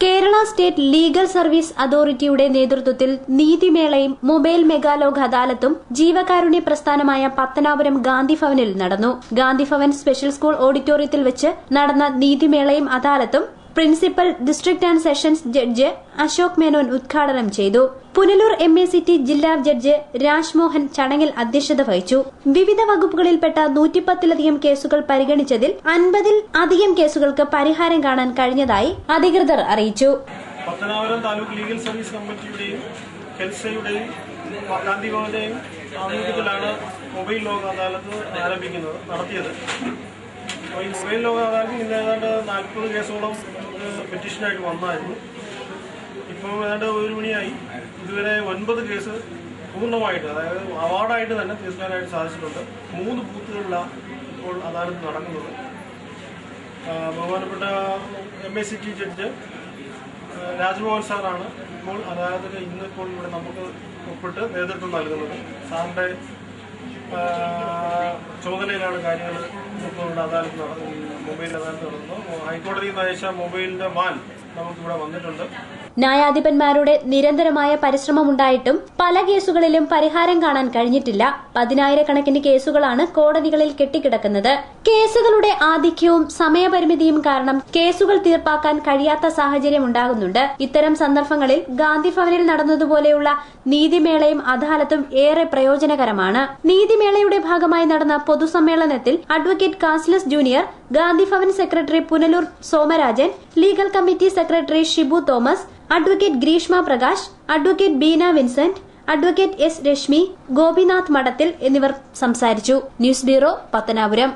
Kerala state legal service അതോറിറ്റിയുടെ നേതൃത്വത്തിൽ നീതിമേളയും mobile മെഗാലോക് അദാലത്തും ജീവകാരുണ്യ പ്രസ്ഥാനമായ പത്തനാപുരം ഗാന്ധിഭവനിൽ നടന്നു. ഗാന്ധിഭവൻ സ്പെഷ്യൽ സ്കൂൾ ഓഡിറ്റോറിയത്തിൽ വെച്ച് നടന്ന നീതിമേളയും അദാലത്തും principal district and sessions judge Ashok Menon ഉദ്ഘാടനം ചെയ്തു. പുനലൂർ MACT ജില്ലാ ജഡ്ജ് രാജ്മോഹൻ ചടങ്ങിൽ അധ്യക്ഷത വഹിച്ചു. വിവിധ വകുപ്പുകളിൽപ്പെട്ട 110-ലധികം കേസുകൾ പരിഗണിച്ചതിൽ 50-ൽ അധികം കേസുകൾക്ക് പരിഹാരം കാണാൻ കഴിഞ്ഞതായി അധികൃതർ അറിയിച്ചു. പത്തനാപുരം താലൂക്ക് ലീഗൽ സർവീസ് കമ്മിറ്റിയുടെയും ഹെൽസയുടെയും ഗാന്ധിഭവന്റെയും ആഭിമുഖ്യത്തിലാണ് മൊബൈൽ ലോക് അദാലത്ത് നടത്തിയത്. ഈ മൊബൈൽ ലോക് അദാലത്തിൽ ഇന്ന് ഏതാണ്ട് 40 കേസോളം പെറ്റീഷനായിട്ട് വന്നായിരുന്നു. ഇപ്പോൾ ഏതാണ്ട് 1 മണിയായി. ഇതുവരെ 9 കേസ് പൂർണ്ണമായിട്ട്, അതായത് അവാർഡായിട്ട് തന്നെ തീർക്കാനായിട്ട് സാധിച്ചിട്ടുണ്ട്. 3 ബൂത്തുകളിലാണ് ഇപ്പോൾ അദാലത്ത് നടക്കുന്നത്. ബഹുമാനപ്പെട്ട MACT ജഡ്ജ് രാജ്മോഹൻ സാറാണ് ഇപ്പോൾ അദാലത്തിന് ഇന്നിപ്പോൾ ഇവിടെ നമുക്ക് ഒപ്പിട്ട് നേതൃത്വം നൽകുന്നത്. സാറിൻ്റെ ചുമതലയിലാണ് കാര്യങ്ങൾ ഇപ്പോൾ ഇവിടെ അദാലത്ത് മൊബൈൽ അദാലത്ത് നടന്നത്. ഹൈക്കോടതിയിൽ നിന്ന് അയച്ച മൊബൈലിന്റെ വാൻ നമുക്കിവിടെ വന്നിട്ടുണ്ട്. ന്യായാധിപന്മാരുടെ നിരന്തരമായ പരിശ്രമമുണ്ടായിട്ടും പല കേസുകളിലും പരിഹാരം കാണാൻ കഴിഞ്ഞിട്ടില്ല. 10,000-കണക്കിന് കേസുകളാണ് കോടതികളിൽ കെട്ടിക്കിടക്കുന്നത്. കേസുകളുടെ ആധിക്യവും സമയപരിമിതിയും കാരണം കേസുകൾ തീർപ്പാക്കാൻ കഴിയാത്ത സാഹചര്യം ഉണ്ടാകുന്നുണ്ട്. ഇത്തരം സന്ദർഭങ്ങളിൽ ഗാന്ധിഭവനിൽ നടന്നതുപോലെയുള്ള നീതിമേളയും അദാലത്തും ഏറെ പ്രയോജനകരമാണ്. നീതിമേളയുടെ ഭാഗമായി നടന്ന പൊതുസമ്മേളനത്തിൽ അഡ്വക്കേറ്റ് കാസ്ലസ് junior, Gandhibhavan secretary Punalur Somarajan, legal committee secretary Shibu Thomas, advocate Greeshma Prakash, advocate Beena Vincent, advocate S Reshmi, Gopinath Madathil എന്നിവർ സംസാരിച്ചു. News bureau, Pathanapuram.